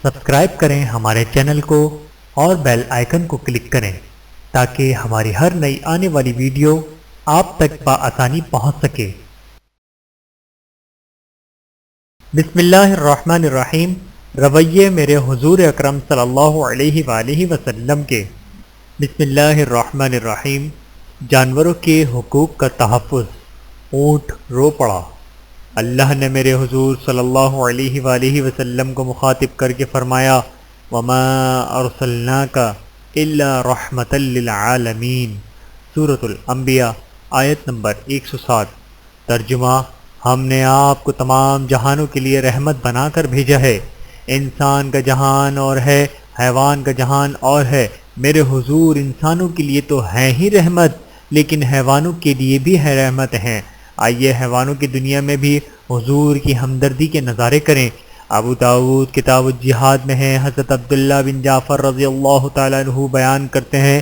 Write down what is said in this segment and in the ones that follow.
Subscribe کریں ہمارے channel کو اور بیل آئیکن کو کلک کریں تاکہ ہماری ہر نئی آنے والی ویڈیو آپ تک بآسانی پہنچ سکے۔ بسم اللہ الرحمن الرحیم۔ رویے میرے حضور اکرم صلی اللہ علیہ وآلہ وسلم کے۔ بسم اللہ الرحمن الرحیم۔ جانوروں کے حقوق کا تحفظ۔ اونٹ رو پڑا۔ اللہ نے میرے حضور صلی اللہ علیہ وآلہ وسلم کو مخاطب کر کے فرمایا، وَمَا أَرْسَلْنَاكَ إِلَّا رَحْمَةً لِلْعَالَمِينَ۔ سورۃ الانبیاء آیت نمبر 107۔ ترجمہ: ہم نے آپ کو تمام جہانوں کے لیے رحمت بنا کر بھیجا ہے۔ انسان کا جہان اور ہے، حیوان کا جہان اور ہے۔ میرے حضور انسانوں کے لیے تو ہیں ہی رحمت، لیکن حیوانوں کے لیے بھی ہے رحمت ہیں۔ آئیے حیوانوں کی دنیا میں بھی حضور کی ہمدردی کے نظارے کریں۔ ابو داؤد کتاب الجہاد میں ہے، حضرت عبداللہ بن جعفر رضی اللہ تعالیٰ عنہ بیان کرتے ہیں،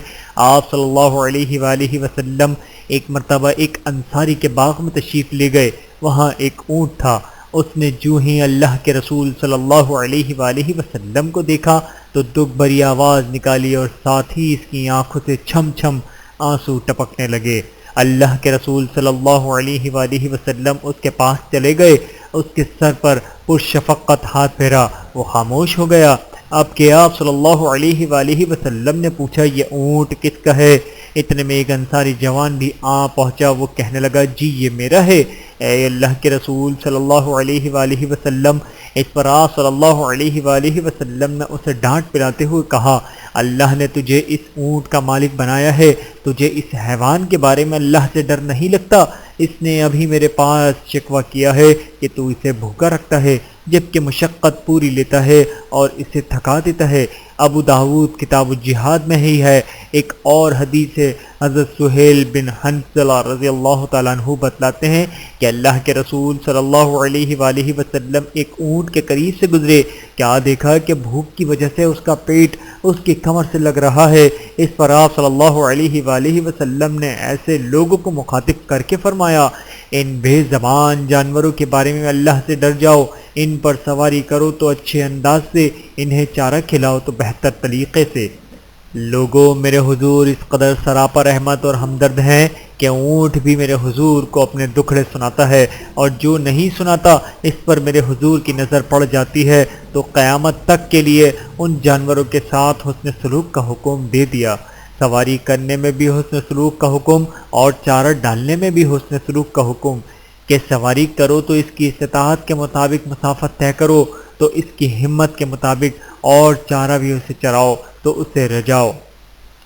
آپ صلی اللہ علیہ وآلہ وسلم ایک مرتبہ ایک انصاری کے باغ میں تشریف لے گئے۔ وہاں ایک اونٹ تھا۔ اس نے جو ہی اللہ کے رسول صلی اللہ علیہ وآلہ وسلم کو دیکھا تو دکھ بھری آواز نکالی اور ساتھ ہی اس کی آنکھوں سے چھم چھم آنسو ٹپکنے لگے۔ اللہ کے رسول صلی اللہ علیہ وآلہ وسلم اس کے پاس چلے گئے، اس کے سر پر پرشفقت ہاتھ پھیرا، وہ خاموش ہو گیا۔ اب کہ آپ صلی اللہ علیہ وآلہ وسلم نے پوچھا، یہ اونٹ کس کا ہے؟ اتنے میں ایک انصاری جوان بھی پہنچا۔ وہ کہنے لگا، جی یہ میرا ہے اے اللہ کے رسول صلی اللہ علیہ وآلہ وسلم۔ اس پر آپ صلی اللہ علیہ وآلہ وسلم نے اسے ڈانٹ پلاتے ہوئے کہا، اللہ نے تجھے اس اونٹ کا مالک بنایا ہے، تجھے اس حیوان کے بارے میں اللہ سے ڈر نہیں لگتا؟ اس نے ابھی میرے پاس شکوہ کیا ہے کہ تو اسے بھوکا رکھتا ہے جبکہ مشقت پوری لیتا ہے اور اسے تھکا دیتا ہے۔ ابو داؤد کتاب الجہاد میں ہی ہے۔ ایک اور حدیث ہے، حضرت سہیل بن حنظلہ رضی اللہ تعالیٰ عنہ بتلاتے ہیں کہ اللہ کے رسول صلی اللہ علیہ وآلہ وسلم ایک اونٹ کے قریب سے گزرے، کیا دیکھا کہ بھوک کی وجہ سے اس کا پیٹ اس کی کمر سے لگ رہا ہے۔ اس پر آپ صلی اللہ علیہ وآلہ وسلم نے ایسے لوگوں کو مخاطب کر کے فرمایا، ان بے زبان جانوروں کے بارے میں اللہ سے ڈر جاؤ، ان پر سواری کرو تو اچھے انداز سے، انہیں چارہ کھلاؤ تو بہتر طریقے سے۔ لوگوں، میرے حضور اس قدر سراپا رحمت اور ہمدرد ہیں کہ اونٹ بھی میرے حضور کو اپنے دکھڑے سناتا ہے، اور جو نہیں سناتا اس پر میرے حضور کی نظر پڑ جاتی ہے تو قیامت تک کے لیے ان جانوروں کے ساتھ حسن سلوک کا حکم دے دیا۔ سواری کرنے میں بھی حسن سلوک کا حکم اور چارہ ڈالنے میں بھی حسن سلوک کا حکم کہ سواری کرو تو اس کی استطاعت کے مطابق مسافت طے کرو، تو اس کی ہمت کے مطابق، اور چارہ بھی اسے چراؤ تو اسے رجاؤ۔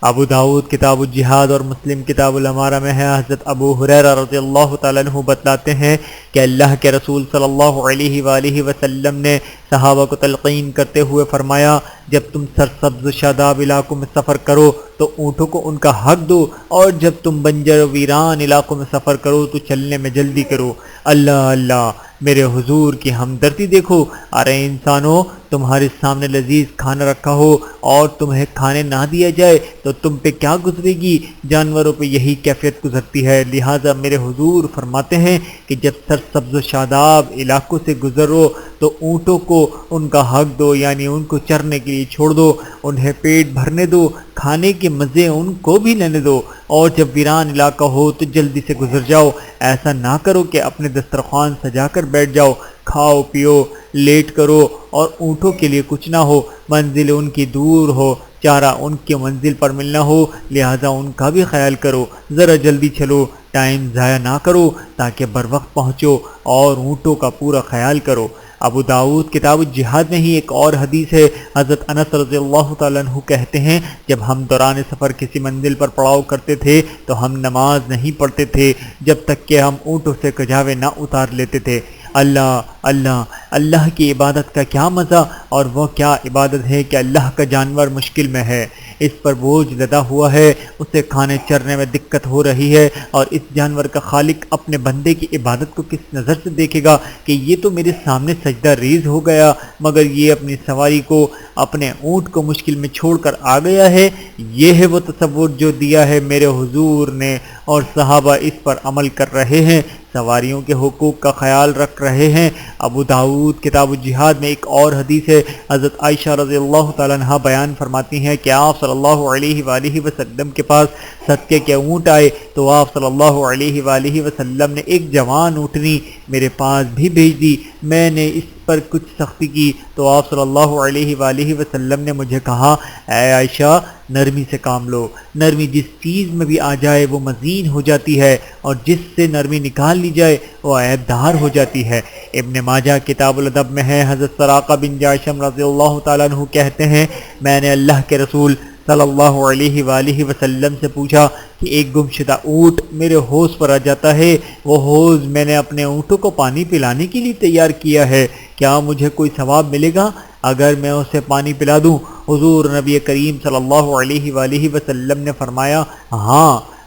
ابو داؤد کتاب الجہاد اور مسلم کتاب الامارہ میں ہے، حضرت ابو ہریرہ رضی اللہ تعالیٰ عنہ بتلاتے ہیں کہ اللہ کے رسول صلی اللہ علیہ وآلہ وسلم نے صحابہ کو تلقین کرتے ہوئے فرمایا، جب تم سرسبز و شاداب علاقوں میں سفر کرو تو اونٹوں کو ان کا حق دو، اور جب تم بنجر و ویران علاقوں میں سفر کرو تو چلنے میں جلدی کرو۔ اللہ اللہ، میرے حضور کی ہمدردی دیکھو۔ ارے انسانوں، تمہارے سامنے لذیذ کھانا رکھا ہو اور تمہیں کھانے نہ دیا جائے تو تم پہ کیا گزرے گی؟ جانوروں پہ یہی کیفیت گزرتی ہے۔ لہٰذا میرے حضور فرماتے ہیں کہ جب سرسبز و شاداب علاقوں سے گزرو تو اونٹوں کو ان کا حق دو، یعنی ان کو چرنے کے لیے چھوڑ دو، انہیں پیٹ بھرنے دو، کھانے کے مزے ان کو بھی لینے دو، اور جب ویران علاقہ ہو تو جلدی سے گزر جاؤ۔ ایسا نہ کرو کہ اپنے دسترخوان سجا کر بیٹھ جاؤ، کھاؤ پیو، لیٹ کرو اور اونٹوں کے لیے کچھ نہ ہو، منزل ان کی دور ہو، چارہ ان کی منزل پر ملنا ہو، لہٰذا ان کا بھی خیال کرو۔ ذرا جلدی چلو، ٹائم ضائع نہ کرو تاکہ بر وقت پہنچو، اور اونٹوں کا پورا خیال کرو۔ ابو داؤد کتاب الجہاد میں ہی ایک اور حدیث ہے، حضرت انس رضی اللہ تعالیٰ عنہ کہتے ہیں، جب ہم دوران سفر کسی منزل پر پڑاؤ کرتے تھے تو ہم نماز نہیں پڑھتے تھے جب تک کہ ہم اونٹوں سے کجاوے نہ اتار لیتے تھے۔ اللہ اللہ، اللہ کی عبادت کا کیا مزہ، اور وہ کیا عبادت ہے کہ اللہ کا جانور مشکل میں ہے، اس پر بوجھ لدا ہوا ہے، اسے کھانے چرنے میں دقت ہو رہی ہے، اور اس جانور کا خالق اپنے بندے کی عبادت کو کس نظر سے دیکھے گا کہ یہ تو میرے سامنے سجدہ ریز ہو گیا مگر یہ اپنی سواری کو، اپنے اونٹ کو مشکل میں چھوڑ کر آ گیا ہے۔ یہ ہے وہ تصور جو دیا ہے میرے حضور نے، اور صحابہ اس پر عمل کر رہے ہیں سواریوں کے حقوق کا خیال رکھ رہے ہیں۔ ابو داؤد کتاب الجہاد میں ایک اور حدیث ہے، حضرت عائشہ رضی اللہ تعالیٰ عنہ بیان فرماتی ہیں کہ آپ صلی اللہ علیہ وآلہ وسلم کے پاس صدقے کے اونٹ آئے تو آپ صلی اللہ علیہ وآلہ وسلم نے ایک جوان اونٹنی میرے پاس بھی بھیج دی۔ میں نے اس پر کچھ سختی کی تو آپ صلی اللہ علیہ وآلہ وسلم نے مجھے کہا، اے عائشہ نرمی سے کام لو، نرمی جس چیز میں بھی آ جائے وہ مزین ہو جاتی ہے، اور جس سے نرمی نکال لی جائے وہ عیب دار ہو جاتی ہے۔ ابن ماجہ کتاب الادب میں ہے، حضرت سراقہ بن جاشم رضی اللہ تعالیٰ عنہ کہتے ہیں، میں نے اللہ کے رسول صلی اللہ علیہ وآلہ وسلم سے پوچھا کہ ایک گمشدہ اونٹ میرے حوض پر آ جاتا ہے، وہ حوض میں نے اپنے اونٹوں کو پانی پلانے کے لیے تیار کیا ہے، کیا مجھے کوئی ثواب ملے گا اگر میں اسے پانی پلا دوں؟ حضور نبی کریم صلی اللہ علیہ وآلہ وسلم نے فرمایا،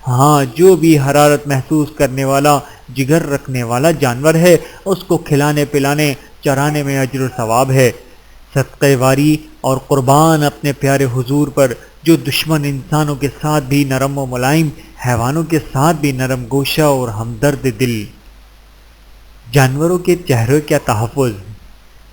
ہاں جو بھی حرارت محسوس کرنے والا، جگر رکھنے والا جانور ہے اس کو کھلانے پلانے چرانے میں اجر و ثواب ہے۔ صدقہ واری اور قربان اپنے پیارے حضور پر جو دشمن انسانوں کے ساتھ بھی نرم و ملائم، حیوانوں کے ساتھ بھی نرم گوشہ اور ہمدرد دل۔ جانوروں کے چہرے کا تحفظ۔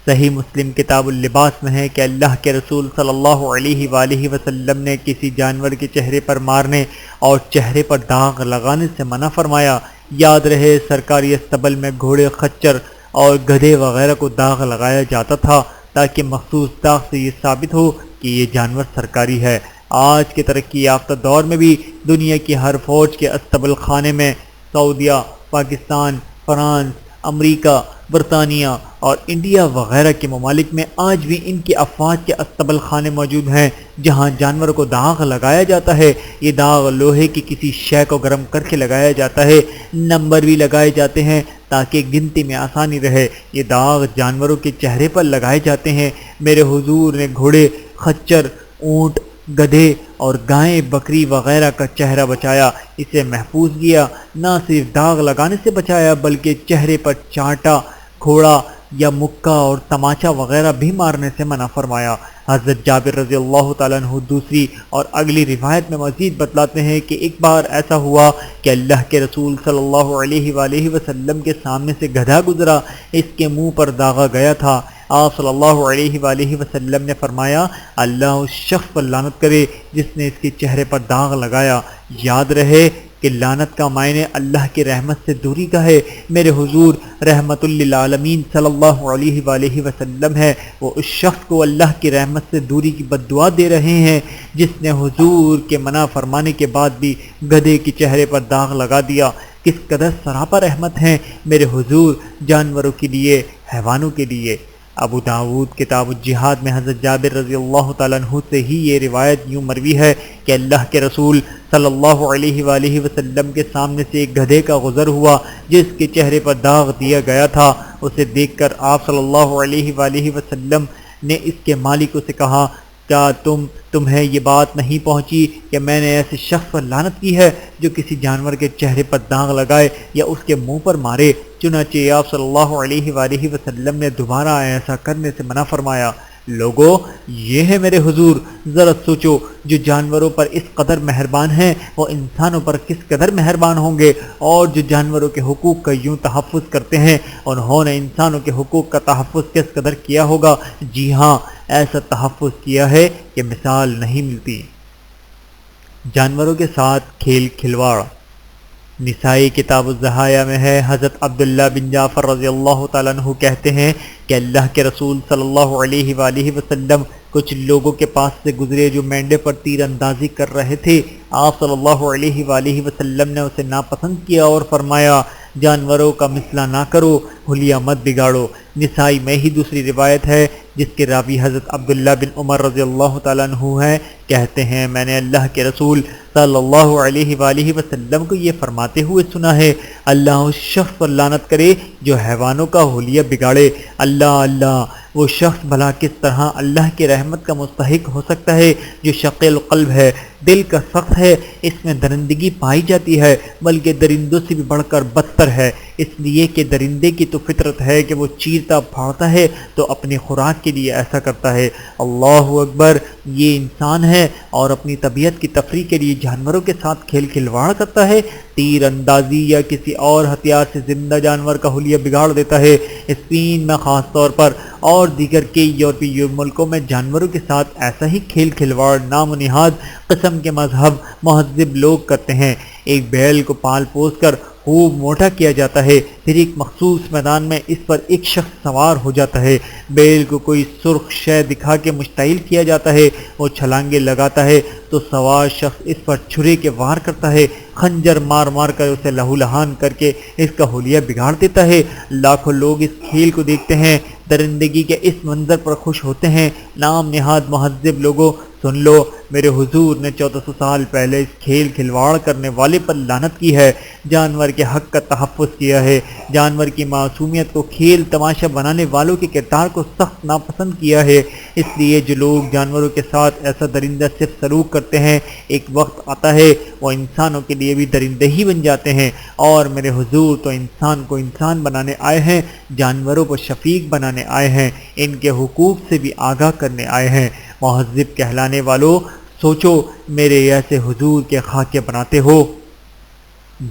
صحیح مسلم کتاب اللباس میں ہے کہ اللہ کے رسول صلی اللہ علیہ وآلہ وسلم نے کسی جانور کے چہرے پر مارنے اور چہرے پر داغ لگانے سے منع فرمایا۔ یاد رہے سرکاری استبل میں گھوڑے، خچر اور گدھے وغیرہ کو داغ لگایا جاتا تھا تاکہ مخصوص داغ سے یہ ثابت ہو کہ یہ جانور سرکاری ہے۔ آج کے ترقی یافتہ دور میں بھی دنیا کی ہر فوج کے استبل خانے میں سعودیہ، پاکستان، فرانس، امریکہ، برطانیہ اور انڈیا وغیرہ کے ممالک میں آج بھی ان کی افواج کے استبل خانے موجود ہیں جہاں جانور کو داغ لگایا جاتا ہے۔ یہ داغ لوہے کی کسی شے کو گرم کر کے لگایا جاتا ہے، نمبر بھی لگائے جاتے ہیں تاکہ گنتی میں آسانی رہے۔ یہ داغ جانوروں کے چہرے پر لگائے جاتے ہیں۔ میرے حضور نے گھوڑے، خچر، اونٹ، گدھے اور گائیں، بکری وغیرہ کا چہرہ بچایا، اسے محفوظ کیا۔ نہ صرف داغ لگانے سے بچایا بلکہ چہرے پر چانٹا، کھوڑا یا مکہ اور تماچا وغیرہ بھی مارنے سے منع فرمایا۔ حضرت جابر رضی اللہ تعالیٰ عنہ دوسری اور اگلی روایت میں مزید بتلاتے ہیں کہ ایک بار ایسا ہوا کہ اللہ کے رسول صلی اللہ علیہ وآلہ وسلم کے سامنے سے گدھا گزرا، اس کے منہ پر داغا گیا تھا۔ آپ صلی اللہ علیہ وآلہ وسلم نے فرمایا، اللہ اس شخص پر لعنت کرے جس نے اس کے چہرے پر داغ لگایا۔ یاد رہے کہ لعنت کا معنی اللہ کی رحمت سے دوری کا ہے۔ میرے حضور رحمت للعالمین صلی اللہ علیہ وآلہ وسلم ہے، وہ اس شخص کو اللہ کی رحمت سے دوری کی بد دعا دے رہے ہیں جس نے حضور کے منع فرمانے کے بعد بھی گدھے کے چہرے پر داغ لگا دیا۔ کس قدر سراپا رحمت ہیں میرے حضور جانوروں کے لیے، حیوانوں کے لیے۔ ابو داؤد کتاب الجہاد میں حضرت جابر رضی اللہ تعالیٰ عنہ سے ہی یہ روایت یوں مروی ہے کہ اللہ کے رسول صلی اللہ علیہ وآلہ وسلم کے سامنے سے ایک گدھے کا گزر ہوا جس کے چہرے پر داغ دیا گیا تھا۔ اسے دیکھ کر آپ صلی اللہ علیہ وآلہ وسلم نے اس کے مالک سے کہا، کیا تمہیں یہ بات نہیں پہنچی کہ میں نے ایسے شخص پر لعنت کی ہے جو کسی جانور کے چہرے پر داغ لگائے یا اس کے منہ پر مارے؟ چنانچہ آپ صلی اللہ علیہ وآلہ وسلم نے دوبارہ ایسا کرنے سے منع فرمایا۔ لوگو، یہ ہے میرے حضور، ذرا سوچو، جو جانوروں پر اس قدر مہربان ہیں وہ انسانوں پر کس قدر مہربان ہوں گے، اور جو جانوروں کے حقوق کا یوں تحفظ کرتے ہیں انہوں نے انسانوں کے حقوق کا تحفظ کس قدر کیا ہوگا۔ جی ہاں، ایسا تحفظ کیا ہے کہ مثال نہیں ملتی۔ جانوروں کے ساتھ کھیل کھلواڑ۔ نسائی کتاب الضحایا میں ہے، حضرت عبداللہ بن جعفر رضی اللہ تعالیٰ عنہ کہتے ہیں کہ اللہ کے رسول صلی اللہ علیہ وآلہ وسلم کچھ لوگوں کے پاس سے گزرے جو مینڈے پر تیر اندازی کر رہے تھے۔ آپ صلی اللہ علیہ وآلہ وسلم نے اسے ناپسند کیا اور فرمایا، جانوروں کا مثلا نہ کرو، حلیہ مت بگاڑو۔ نسائی میں ہی دوسری روایت ہے جس کے راوی حضرت عبداللہ بن عمر رضی اللہ تعالیٰ عنہ ہیں، کہتے ہیں میں نے اللہ کے رسول صلی اللہ علیہ وآلہ وسلم کو یہ فرماتے ہوئے سنا ہے، اللہ اس شخص پر لعنت کرے جو حیوانوں کا حلیہ بگاڑے۔ اللہ وہ شخص بھلا کس طرح اللہ کی رحمت کا مستحق ہو سکتا ہے جو شقیل قلب ہے، دل کا سخت ہے، اس میں درندگی پائی جاتی ہے، بلکہ درندوں سے بھی بڑھ کر بدتر ہے، اس لیے کہ درندے کی تو فطرت ہے کہ وہ چیرتا پھاڑتا ہے تو اپنی خوراک کے لیے ایسا کرتا ہے۔ اللہ اکبر! یہ انسان ہے اور اپنی طبیعت کی تفریح کے لیے جانوروں کے ساتھ کھیل کھلواڑ کرتا ہے، تیر اندازی یا کسی اور ہتھیار سے زندہ جانور کا حلیہ بگاڑ دیتا ہے۔ اسپین میں خاص طور پر اور دیگر کئی یورپی ملکوں میں جانوروں کے ساتھ ایسا ہی کھیل کھلواڑ نام و نہاد قسم کے مہذب لوگ کرتے ہیں۔ ایک بیل کو پال پوس کر خوب موٹا کیا جاتا ہے، پھر ایک مخصوص میدان میں اس پر ایک شخص سوار ہو جاتا ہے، بیل کو کوئی سرخ شے دکھا کے مشتعل کیا جاتا ہے، وہ چھلانگے لگاتا ہے تو سوار شخص اس پر چھرے کے وار کرتا ہے، خنجر مار مار کر اسے لہو لہان کر کے اس کا حلیہ بگاڑ دیتا ہے۔ لاکھوں لوگ اس کھیل کو دیکھتے ہیں، درندگی کے اس منظر پر خوش ہوتے ہیں۔ نام نہاد مہذب لوگوں، سن لو، میرے حضور نے 1400 سال پہلے اس کھیل کھلواڑ کرنے والے پر لعنت کی ہے، جانور کے حق کا تحفظ کیا ہے، جانور کی معصومیت کو کھیل تماشا بنانے والوں کے کردار کو سخت ناپسند کیا ہے۔ اس لیے جو لوگ جانوروں کے ساتھ ایسا درندہ صرف سلوک کرتے ہیں، ایک وقت آتا ہے وہ انسانوں کے لیے بھی درندے ہی بن جاتے ہیں، اور میرے حضور تو انسان کو انسان بنانے آئے ہیں، جانوروں کو شفیق بنانے آئے ہیں، ان کے حقوق سے بھی آگاہ کرنے آئے ہیں۔ مہذب کہلانے والوں، سوچو، میرے ایسے حضور کے خاکے بناتے ہو۔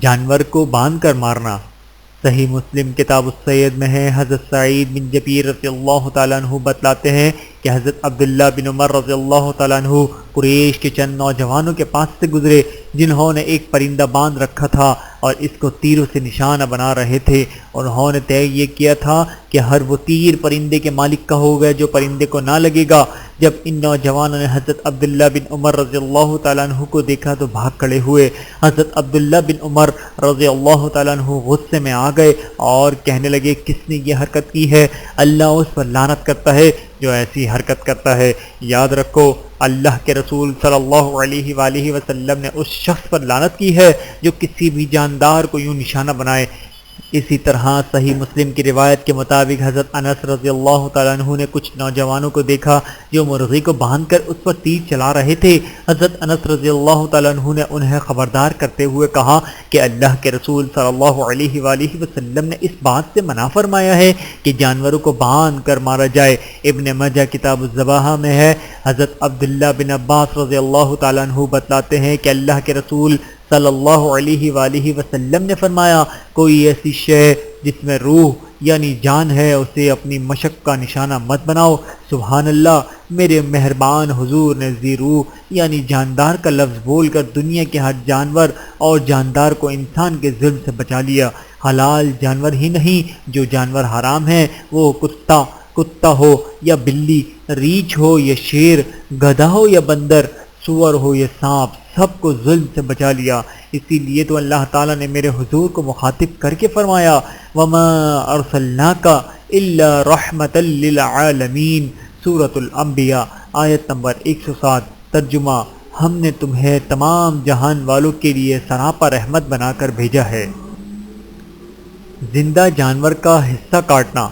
جانور کو باندھ کر مارنا۔ صحیح مسلم کتاب الصید میں ہے، حضرت سعید بن جبیر رضی اللہ تعالیٰ عنہ بتلاتے ہیں کہ حضرت عبداللہ بن عمر رضی اللہ تعالیٰ عنہ قریش کے چند نوجوانوں کے پاس سے گزرے جنہوں نے ایک پرندہ باندھ رکھا تھا اور اس کو تیروں سے نشانہ بنا رہے تھے۔ انہوں نے طے یہ کیا تھا کہ ہر وہ تیر پرندے کے مالک کا ہوگا جو پرندے کو نہ لگے گا۔ جب ان نوجوانوں نے حضرت عبداللہ بن عمر رضی اللہ تعالیٰ عنہ کو دیکھا تو بھاگ کھڑے ہوئے۔ حضرت عبداللہ بن عمر رضی اللہ تعالیٰ عنہ غصے میں آ گئے اور کہنے لگے، کس نے یہ حرکت کی ہے؟ اللہ اس پر لعنت کرتا ہے جو ایسی حرکت کرتا ہے۔ یاد رکھو، اللہ کے رسول صلی اللہ علیہ وآلہ وسلم نے اس شخص پر لعنت کی ہے جو کسی بھی جاندار کو یوں نشانہ بنائے۔ اسی طرح صحیح مسلم کی روایت کے مطابق حضرت انس رضی اللہ تعالیٰ عنہ نے کچھ نوجوانوں کو دیکھا جو مرغی کو باندھ کر اس پر تیر چلا رہے تھے۔ حضرت انس رضی اللہ تعالیٰ عنہ نے انہیں خبردار کرتے ہوئے کہا کہ اللہ کے رسول صلی اللہ علیہ وآلہ وسلم نے اس بات سے منع فرمایا ہے کہ جانوروں کو باندھ کر مارا جائے۔ ابن ماجہ کتاب الذبائح میں ہے۔ حضرت عبداللہ بن عباس رضی اللہ تعالیٰ عنہ بتلاتے ہیں کہ اللہ کے رسول صلی اللہ علیہ وآلہ وسلم نے فرمایا، کوئی ایسی شے جس میں روح یعنی جان ہے اسے اپنی مشق کا نشانہ مت بناؤ۔ سبحان اللہ! میرے مہربان حضور نے ذی روح یعنی جاندار کا لفظ بول کر دنیا کے ہر جانور اور جاندار کو انسان کے ظلم سے بچا لیا۔ حلال جانور ہی نہیں، جو جانور حرام ہیں، وہ کتا ہو یا بلی، ریچھ ہو یا شیر، گدھا ہو یا بندر، سور ہو یا سانپ، سب کو ظلم سے بچا لیا۔ اسی لیے تو اللہ تعالیٰ نے میرے حضور کو مخاطب کر کے فرمایا، وَمَا أَرْسَلْنَاكَ إِلَّا رَحْمَةً لِّلْعَالَمِينَ۔ سورۃ الانبیاء آیت نمبر 107۔ ترجمہ: ہم نے تمہیں تمام جہان والوں کے لیے سراپا رحمت بنا کر بھیجا ہے۔ زندہ جانور کا حصہ کاٹنا۔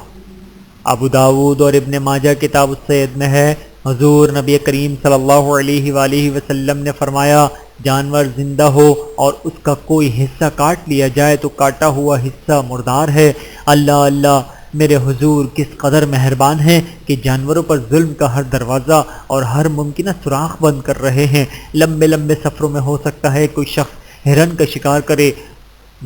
ابو داؤد اور ابن ماجہ کتاب الصید میں ہے، حضور نبی کریم صلی اللہ علیہ وآلہ وسلم نے فرمایا، جانور زندہ ہو اور اس کا کوئی حصہ کاٹ لیا جائے تو کاٹا ہوا حصہ مردار ہے۔ اللہ اللہ! میرے حضور کس قدر مہربان ہیں کہ جانوروں پر ظلم کا ہر دروازہ اور ہر ممکنہ سوراخ بند کر رہے ہیں۔ لمبے لمبے سفروں میں ہو سکتا ہے کوئی شخص ہرن کا شکار کرے،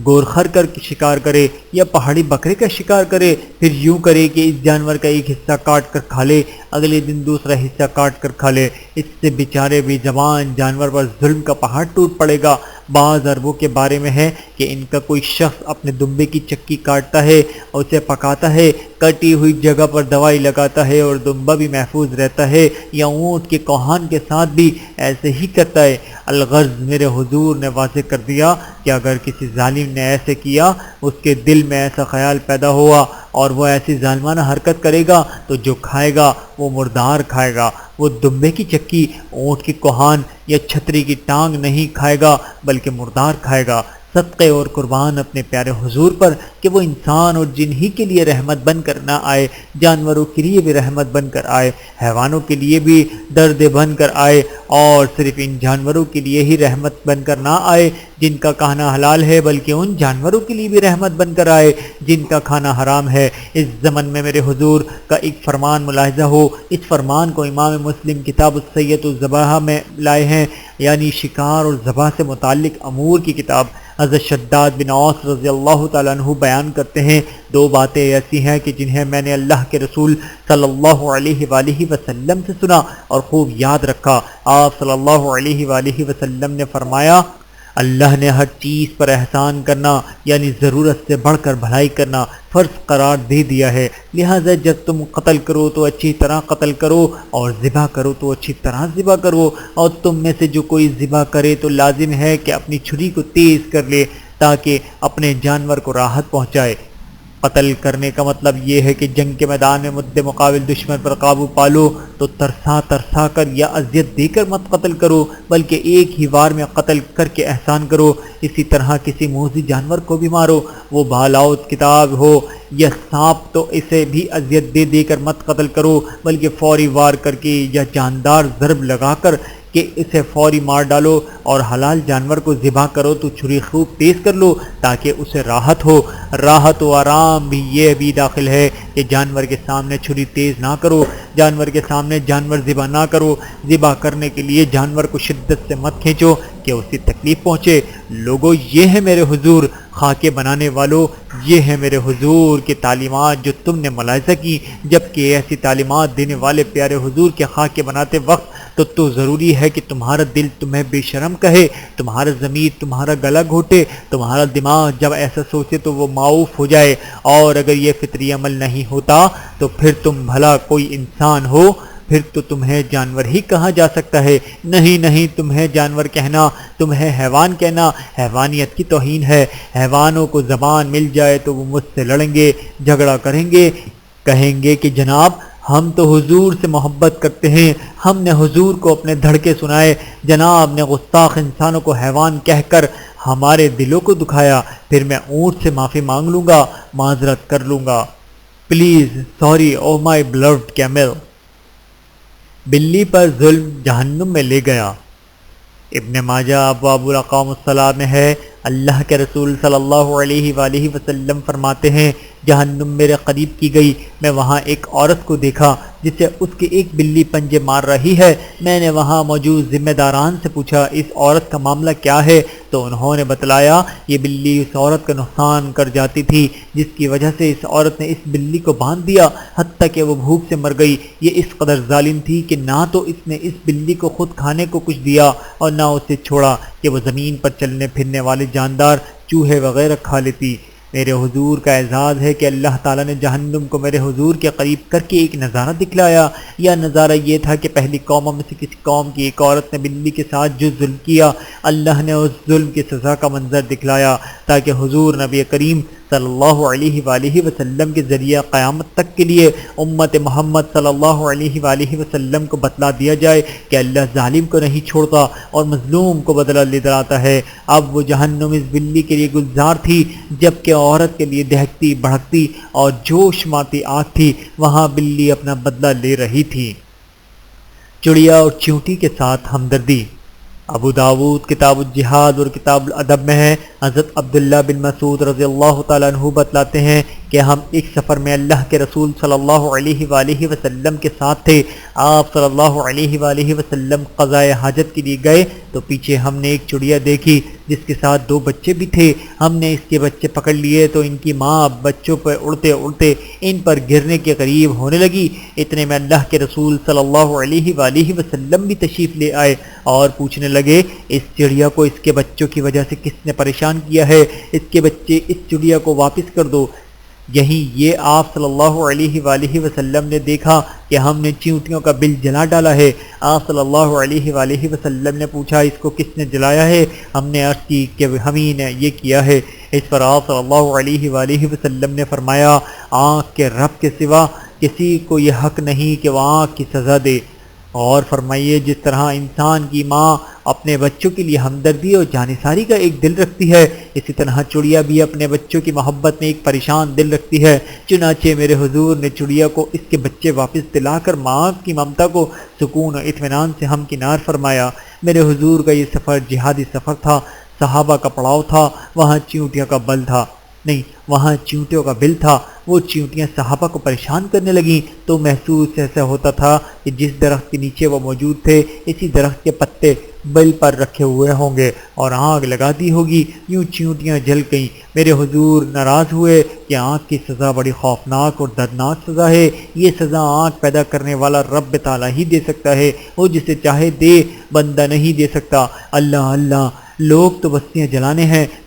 گورخر کا شکار کرے یا پہاڑی بکرے کا شکار کرے، پھر یوں کرے کہ اس جانور کا ایک حصہ کاٹ کر کھا لے، اگلے دن دوسرا حصہ کاٹ کر کھا لے۔ اس سے بیچارے بے زبان جانور پر ظلم کا پہاڑ ٹوٹ پڑے گا۔ بعض اربوں کے بارے میں ہے کہ ان کا کوئی شخص اپنے دمبے کی چکی کاٹتا ہے اور اسے پکاتا ہے، کٹی ہوئی جگہ پر دوائی لگاتا ہے اور دمبا بھی محفوظ رہتا ہے، یا اونٹ کے کوہان کے ساتھ بھی ایسے ہی کرتا ہے۔ الغرض میرے حضور نے واضح کر دیا کہ اگر کسی ظالم نے ایسے کیا، اس کے دل میں ایسا خیال پیدا ہوا اور وہ ایسی ظالمانہ حرکت کرے گا تو جو کھائے گا وہ مردار کھائے گا، وہ دمبے کی چکی، اونٹ کی کوہان یا چھتری کی ٹانگ نہیں کھائے گا بلکہ مردار کھائے گا۔ صدقے اور قربان اپنے پیارے حضور پر کہ وہ انسان اور جن ہی کے لیے رحمت بن کر نہ آئے، جانوروں کے لیے بھی رحمت بن کر آئے، حیوانوں کے لیے بھی درد بن کر آئے، اور صرف ان جانوروں کے لیے ہی رحمت بن کر نہ آئے جن کا کھانا حلال ہے، بلکہ ان جانوروں کے لیے بھی رحمت بن کر آئے جن کا کھانا حرام ہے۔ اس زمن میں میرے حضور کا ایک فرمان ملاحظہ ہو، اس فرمان کو امام مسلم کتاب الصید الذبح میں لائے ہیں، یعنی شکار اور ذبح سے متعلق امور کی کتاب۔ حضرت شداد بن اوس رضی اللہ تعالیٰ عنہ بیان کرتے ہیں، دو باتیں ایسی ہیں کہ جنہیں میں نے اللہ کے رسول صلی اللہ علیہ وآلہ وسلم سے سنا اور خوب یاد رکھا۔ آپ صلی اللہ علیہ وآلہ وسلم نے فرمایا، اللہ نے ہر چیز پر احسان کرنا یعنی ضرورت سے بڑھ کر بھلائی کرنا فرض قرار دے دیا ہے، لہٰذا جب تم قتل کرو تو اچھی طرح قتل کرو اور ذبح کرو تو اچھی طرح ذبح کرو، اور تم میں سے جو کوئی ذبح کرے تو لازم ہے کہ اپنی چھری کو تیز کر لے تاکہ اپنے جانور کو راحت پہنچائے۔ قتل کرنے کا مطلب یہ ہے کہ جنگ کے میدان میں مد مقابل دشمن پر قابو پالو تو ترسا کر یا اذیت دے کر مت قتل کرو، بلکہ ایک ہی وار میں قتل کر کے احسان کرو۔ اسی طرح کسی موذی جانور کو بھی مارو، وہ بھالاؤت کتاب ہو یا سانپ، تو اسے بھی اذیت دے کر مت قتل کرو، بلکہ فوری وار کر کے یا جاندار ضرب لگا کر کہ اسے فوری مار ڈالو، اور حلال جانور کو ذبح کرو تو چھری خوب تیز کر لو تاکہ اسے راحت ہو۔ راحت و آرام بھی یہ بھی داخل ہے کہ جانور کے سامنے چھری تیز نہ کرو، جانور کے سامنے جانور ذبح نہ کرو، ذبح کرنے کے لیے جانور کو شدت سے مت کھینچو کہ اسے تکلیف پہنچے۔ لوگو، یہ ہے میرے حضور خاکے بنانے والوں، یہ ہے میرے حضور کی تعلیمات جو تم نے ملاحظہ کی، جبکہ ایسی تعلیمات دینے والے پیارے حضور کے خاکے بناتے وقت تو ضروری ہے کہ تمہارا دل تمہیں بے شرم کہے، تمہارا ضمیر تمہارا گلا گھوٹے، تمہارا دماغ جب ایسا سوچے تو وہ معوف ہو جائے، اور اگر یہ فطری عمل نہیں ہوتا تو پھر تم بھلا کوئی انسان ہو، پھر تو تمہیں جانور ہی کہا جا سکتا ہے۔ نہیں، تمہیں جانور کہنا، تمہیں حیوان کہنا حیوانیت کی توہین ہے۔ حیوانوں کو زبان مل جائے تو وہ مجھ سے لڑیں گے، جھگڑا کریں گے، کہیں گے کہ جناب ہم تو حضور سے محبت کرتے ہیں، ہم نے حضور کو اپنے دھڑکے سنائے، جناب نے گستاخ انسانوں کو حیوان کہہ کر ہمارے دلوں کو دکھایا، پھر میں اونٹ سے معافی مانگ لوں گا، معذرت کر لوں گا، please sorry oh my bloody camel. بلی پر ظلم جہنم میں لے گیا۔ ابن ماجہ ابواب الاقوام الصلاۃ میں ہے، اللہ کے رسول صلی اللہ علیہ وآلہ وسلم فرماتے ہیں، جہنم میرے قریب کی گئی، میں وہاں ایک عورت کو دیکھا جسے اس کی ایک بلی پنجے مار رہی ہے۔ میں نے وہاں موجود ذمہ داران سے پوچھا اس عورت کا معاملہ کیا ہے، تو انہوں نے بتلایا یہ بلی اس عورت کا نقصان کر جاتی تھی، جس کی وجہ سے اس عورت نے اس بلی کو باندھ دیا حتیٰ کہ وہ بھوک سے مر گئی۔ یہ اس قدر ظالم تھی کہ نہ تو اس نے اس بلی کو خود کھانے کو کچھ دیا اور نہ اسے چھوڑا کہ وہ زمین پر چلنے پھرنے والے جاندار چوہے وغیرہ کھا لیتی۔ میرے حضور کا اعزاز ہے کہ اللہ تعالیٰ نے جہنم کو میرے حضور کے قریب کر کے ایک نظارہ دکھلایا۔ یہ نظارہ یہ تھا کہ پہلی قوموں میں سے کسی قوم کی ایک عورت نے بلی کے ساتھ جو ظلم کیا، اللہ نے اس ظلم کی سزا کا منظر دکھلایا تاکہ حضور نبی کریم صلی اللہ علیہ وآلہ وسلم کے ذریعہ قیامت تک کے لیے امت محمد صلی اللہ علیہ وآلہ وسلم کو بتلا دیا جائے کہ اللہ ظالم کو نہیں چھوڑتا اور مظلوم کو بدلہ لے دلاتا ہے۔ اب وہ جہنم اس بلی کے لیے گلزار تھی، جبکہ عورت کے لیے دہکتی بھڑکتی اور جوش مارتی آگ تھی۔ وہاں بلی اپنا بدلہ لے رہی تھی۔ چڑیا اور چیونٹی کے ساتھ ہمدردی۔ ابو داود کتاب الجہاد اور کتاب الادب میں ہے، حضرت عبداللہ بن مسعود رضی اللہ تعالیٰ عنہ بتلاتے ہیں کہ ہم ایک سفر میں اللہ کے رسول صلی اللہ علیہ وآلہ وسلم کے ساتھ تھے۔ آپ صلی اللہ علیہ وآلہ وسلم قضاء حاجت کے لیے گئے تو پیچھے ہم نے ایک چڑیا دیکھی جس کے ساتھ دو بچے بھی تھے۔ ہم نے اس کے بچے پکڑ لیے تو ان کی ماں بچوں پر اڑتے اڑتے ان پر گرنے کے قریب ہونے لگی۔ اتنے میں اللہ کے رسول صلی اللہ علیہ وآلہ وسلم بھی تشریف لے آئے اور پوچھنے لگے، اس چڑیا کو اس کے بچوں کی وجہ سے کس نے پریشان کیا ہے؟ اس کے بچے اس چڑیا کو واپس کر دو۔ یہیں یہ آپ صلی اللہ علیہ وآلہ وسلم نے دیکھا کہ ہم نے چیونٹیوں کا بل جلا ڈالا ہے۔ آپ صلی اللہ علیہ وآلہ وسلم نے پوچھا اس کو کس نے جلایا ہے؟ ہم نے عرض کی کہ ہمیں نے یہ کیا ہے۔ اس پر آپ صلی اللہ علیہ وآلہ وسلم نے فرمایا، آنکھ کے رب کے سوا کسی کو یہ حق نہیں کہ وہ آنکھ کی سزا دے۔ غور فرمائیے، جس طرح انسان کی ماں اپنے بچوں کے لیے ہمدردی اور جانثاری کا ایک دل رکھتی ہے، اسی طرح چڑیا بھی اپنے بچوں کی محبت میں ایک پریشان دل رکھتی ہے۔ چنانچہ میرے حضور نے چڑیا کو اس کے بچے واپس دلا کر ماں کی ممتا کو سکون اور اطمینان سے ہمکنار فرمایا۔ میرے حضور کا یہ سفر جہادی سفر تھا، صحابہ کا پڑاؤ تھا، وہاں چیونٹیوں کا بل تھا۔ وہ چیونٹیاں صحابہ کو پریشان کرنے لگیں تو محسوس ایسا ہوتا تھا کہ جس درخت کے نیچے وہ موجود تھے اسی درخت کے پتے بل پر رکھے ہوئے ہوں گے اور آگ لگا دی ہوگی۔ یوں چیونٹیاں جل گئیں۔ میرے حضور ناراض ہوئے کہ آگ کی سزا بڑی خوفناک اور دردناک سزا ہے، یہ سزا آگ پیدا کرنے والا رب تعالیٰ ہی دے سکتا ہے، وہ جسے چاہے دے، بندہ نہیں دے سکتا۔ اللہ اللہ، لوگ تو بستیاں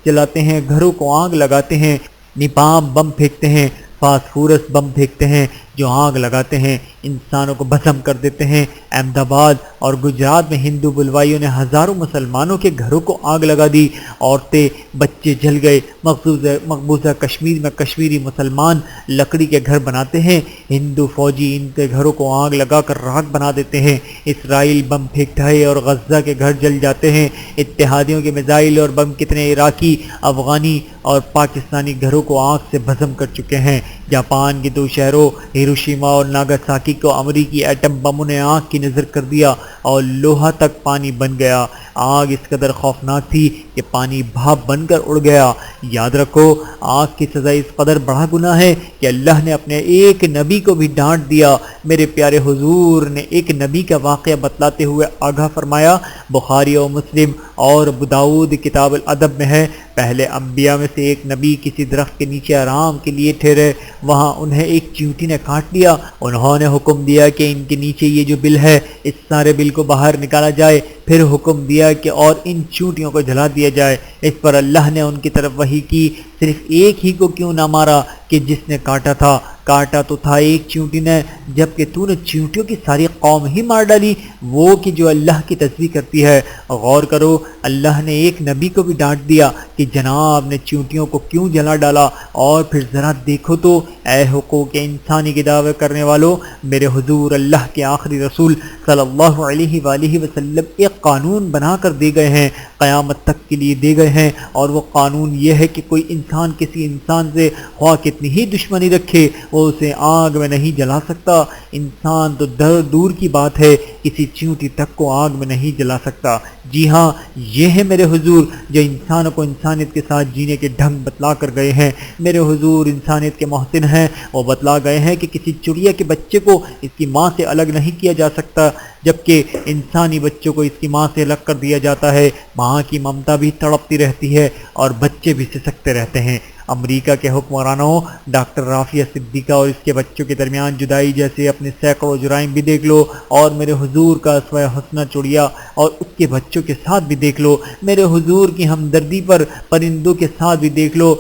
جلاتے ہیں، گھروں کو آگ لگاتے ہیں، نیپام بم پھینکتے ہیں، فاسفورس بم پھینکتے ہیں جو آگ لگاتے ہیں، انسانوں کو بھسم کر دیتے ہیں۔ احمد آباد اور گجرات میں ہندو بلوائیوں نے ہزاروں مسلمانوں کے گھروں کو آگ لگا دی، عورتیں بچے جل گئے۔ مقبوضہ کشمیر میں کشمیری مسلمان لکڑی کے گھر بناتے ہیں، ہندو فوجی ان کے گھروں کو آگ لگا کر راکھ بنا دیتے ہیں۔ اسرائیل بم پھینکتا ہے اور غزہ کے گھر جل جاتے ہیں۔ اتحادیوں کے میزائل اور بم کتنے عراقی، افغانی اور پاکستانی گھروں کو آگ سے بھسم کر چکے ہیں۔ جاپان کے 2 شہروں ہیروشیما اور ناگاساکی کو امریکی ایٹم بموں نے آگ کی نظر کر دیا اور لوہا تک پانی بن گیا۔ آگ اس قدر خوفناک تھی کہ پانی بھاپ بن کر اڑ گیا۔ یاد رکھو، آگ کی سزا اس قدر بڑا گناہ ہے کہ اللہ نے اپنے ایک نبی کو بھی ڈانٹ دیا۔ میرے پیارے حضور نے ایک نبی کا واقعہ بتلاتے ہوئے آگاہ فرمایا، بخاری اور مسلم اور ابو داؤد کتاب الادب میں ہے، پہلے انبیاء میں سے ایک نبی کسی درخت کے نیچے آرام کے لیے ٹھہرے، وہاں انہیں ایک چیونٹی نے کاٹ لیا۔ انہوں نے حکم دیا کہ ان کے نیچے یہ جو بل ہے اس سارے بل کو باہر نکالا جائے، پھر حکم دیا کہ اور ان چیونٹیوں کو جلا دیا جائے۔ اس پر اللہ نے ان کی طرف وحی کی، صرف ایک ہی کو کیوں نہ مارا کہ جس نے کاٹا تھا؟ کاٹا تو تھا ایک چیونٹی نے، جبکہ تو نے چیونٹیوں کی ساری قوم ہی مار ڈالی، وہ کہ جو اللہ کی تسبیح کرتی ہے۔ غور کرو، اللہ نے ایک نبی کو بھی ڈانٹ دیا کہ جناب نے چیونٹیوں کو کیوں جلا ڈالا، اور پھر ذرا دیکھو تو اے حقوق انسانی کے دعوے کرنے والوں، میرے حضور اللہ کے آخری رسول صلی اللہ علیہ وآلہ وسلم ایک قانون بنا کر دے گئے ہیں، قیامت تک کے لیے دے گئے ہیں، اور وہ قانون یہ ہے کہ کوئی انسان کسی انسان سے خواہ کتنی ہی دشمنی رکھے وہ اسے آگ میں نہیں جلا سکتا۔ انسان تو دور کی بات ہے کسی چیونٹی تک کو آگ میں نہیں جلا سکتا۔ جی ہاں، یہ ہے میرے حضور جو انسانوں کو انسانیت کے ساتھ جینے کے ڈھنگ بتلا کر گئے ہیں۔ میرے حضور انسانیت کے محسن ہیں، وہ بتلا گئے ہیں کہ کسی چڑیا کے بچے کو اس کی ماں سے الگ نہیں کیا جا سکتا، جبکہ انسانی بچوں کو اس کی ماں سے الگ کر دیا جاتا ہے۔ ماں کی ممتا بھی تڑپتی رہتی ہے اور بچے بھی سسکتے رہتے ہیں۔ امریکہ کے حکمرانوں ڈاکٹر رافیہ صدیقہ اور اس کے بچوں کے درمیان جدائی جیسے اپنے سینکڑوں جرائم بھی دیکھ لو، اور میرے حضور کا اسوہ حسنہ چڑیا اور اس کے بچوں کے ساتھ بھی دیکھ لو، میرے حضور کی ہمدردی پر پرندوں کے ساتھ بھی دیکھ لو،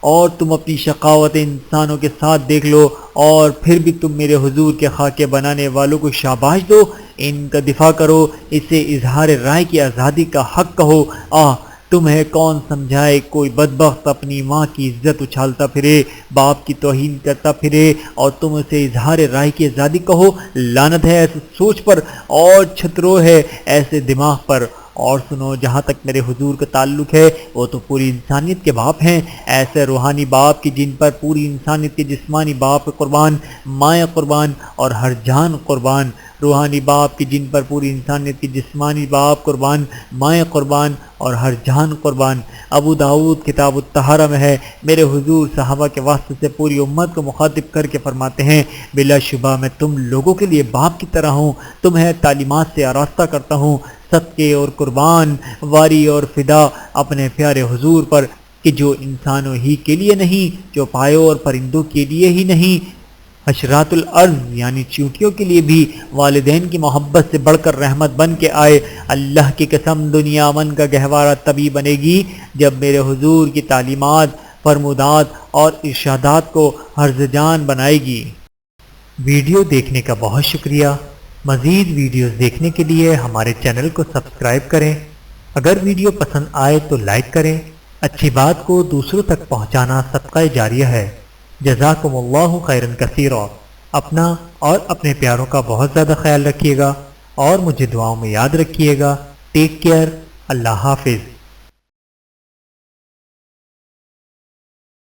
اور تم اپنی شقاوت انسانوں کے ساتھ دیکھ لو، اور پھر بھی تم میرے حضور کے خاکے بنانے والوں کو شاباش دو، ان کا دفاع کرو، اسے اظہار رائے کی آزادی کا حق کہو۔ تمہیں کون سمجھائے کوئی بدبخت اپنی ماں کی عزت اچھالتا پھرے، باپ کی توہین کرتا پھرے، اور تم اسے اظہار رائے کی آزادی کہو؟ لعنت ہے ایسے سوچ پر، اور چھترو ہے ایسے دماغ پر۔ اور سنو، جہاں تک میرے حضور کا تعلق ہے وہ تو پوری انسانیت کے باپ ہیں، ایسے روحانی باپ کی جن پر پوری انسانیت کے جسمانی باپ قربان، مائیں قربان اور ہر جان قربان، روحانی باپ کی جن پر پوری انسانیت کے جسمانی باپ قربان، مائیں قربان اور ہر جان قربان۔ ابو داؤد کتاب الطہارہ میں ہے، میرے حضور صحابہ کے واسطے سے پوری امت کو مخاطب کر کے فرماتے ہیں، بلا شبہ میں تم لوگوں کے لیے باپ کی طرح ہوں، تمہیں تعلیمات سے آراستہ کرتا ہوں، صدقے اور قربان، واری اور فدا اپنے پیارے حضور پر، کہ جو انسانوں ہی کے لیے نہیں، جو پایوں اور پرندوں کے لیے ہی نہیں، حشرات الارض یعنی چیونٹیوں کے لیے بھی والدین کی محبت سے بڑھ کر رحمت بن کے آئے۔ اللہ کی قسم، دنیا امن کا گہوارہ تبھی بنے گی جب میرے حضور کی تعلیمات، فرمودات اور ارشادات کو ہرز جان بنائے گی۔ ویڈیو دیکھنے کا بہت شکریہ۔ مزید ویڈیوز دیکھنے کے لیے ہمارے چینل کو سبسکرائب کریں۔ اگر ویڈیو پسند آئے تو لائک کریں۔ اچھی بات کو دوسروں تک پہنچانا صدقہ جاریہ ہے۔ جزاکم اللہ خیرا کثیرا۔ اپنا اور اپنے پیاروں کا بہت زیادہ خیال رکھیے گا، اور مجھے دعاؤں میں یاد رکھیے گا۔ ٹیک کیئر، اللہ حافظ۔